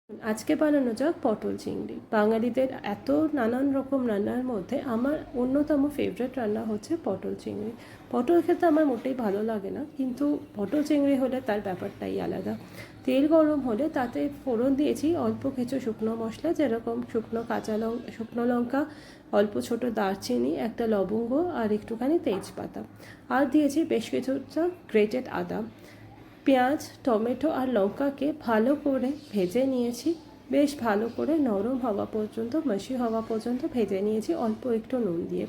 আজকে বানানো যাক পটল চিংড়ি। বাঙালিদের এত নানান রকম রান্নার মধ্যে আমার অন্যতম ফেভারিট রান্না হচ্ছে পটল চিংড়ি। পটল খেতে আমার মোটেই ভালো লাগে না, কিন্তু পটল চিংড়ি হলে তার ব্যাপারটাই আলাদা। তেল গরম হলে তাতে ফোড়ন দিয়েছি অল্প কিছু শুকনো মশলা, যেরকম শুকনো লঙ্কা, অল্প ছোট দারচিনি, একটা লবঙ্গ আর একটুখানি তেজপাতা। আর দিয়েছি বেশ কিছুটা গ্রেটেড আদা। পেঁয়াজ, টমেটো আর লঙ্কাকে ভালো করে ভেজে নিয়েছি, বেশ ভালো করে নরম হওয়া পর্যন্ত, মাসি হওয়া পর্যন্ত ভেজে নিয়েছি অল্প একটু নুন দিয়ে।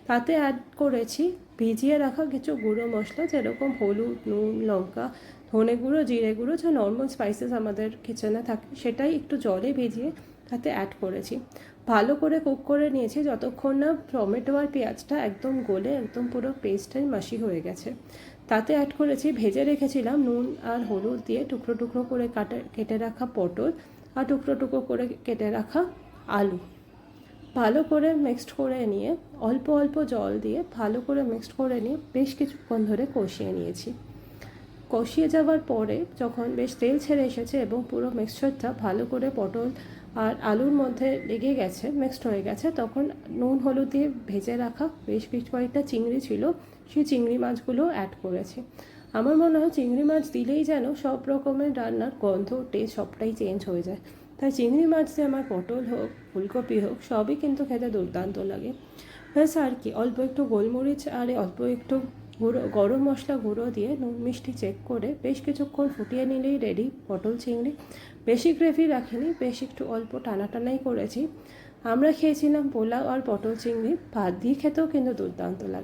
তাতে অ্যাড করেছি ভিজিয়ে রাখা কিছু গুঁড়ো মশলা, যেরকম হলুদ, নুন, লঙ্কা, ধনে গুঁড়ো, জিরে গুঁড়ো, যা নর্মাল স্পাইসেস আমাদের কিচেনে থাকে, সেটাই একটু জলে ভিজিয়ে তাতে অ্যাড করেছি। ভালো করে কুক করে নিয়েছি যতক্ষণ না টমেটো আর পেঁয়াজটা একদম গলে একদম পুরো পেস্টের মাসি হয়ে গেছে। তাতে অ্যাড করেছি ভেজে রেখেছিলাম নুন আর হলুদ দিয়ে টুকরো টুকরো করে কেটে রাখা পটল আর টুকরো টুকরো করে কেটে রাখা আলু। ভালো করে মিক্সড করে নিয়ে অল্প অল্প জল দিয়ে ভালো করে মিক্সড করে নিয়ে বেশ কিছুক্ষণ ধরে কষিয়ে নিয়েছি। কষিয়ে যাওয়ার পরে যখন বেশ তেল ছেড়ে এসেছে এবং পুরো মিক্সচারটা ভালো করে পটল আর আলুর মধ্যে লেগে গেছে, মিক্সড হয়ে গেছে, তখন নুন হলুদ দিয়ে ভেজে রাখা বেশ কয়েকটা চিংড়ি ছিল, সেই চিংড়ি মাছগুলো অ্যাড করেছি। আমার মনে হয় চিংড়ি মাছ দিলেই যেন সব রকমের রান্নার গন্ধ, টেস্ট সবটাই চেঞ্জ হয়ে যায়। তাই চিংড়ি মাছ দিয়ে আমার পটল হোক, ফুলকপি হোক, সবই কিন্তু খেতে দুর্দান্ত লাগে। ব্যাস আর কি, অল্প একটু গোলমরিচ আর অল্প একটু গরম মশলা গুঁড়ো দিয়ে নুন মিষ্টি চেক করে বেশ কিছুক্ষণ ফুটিয়ে নিলেই রেডি পটল চিংড়ি। বেশি গ্রেভি রাখিনি, বেশ একটু অল্প টানাটানাই করেছি। আমরা খেয়েছিলাম পোলাও আর পটল চিংড়ি, ভাত দিয়ে খেতেও কিন্তু দুর্দান্ত লাগে।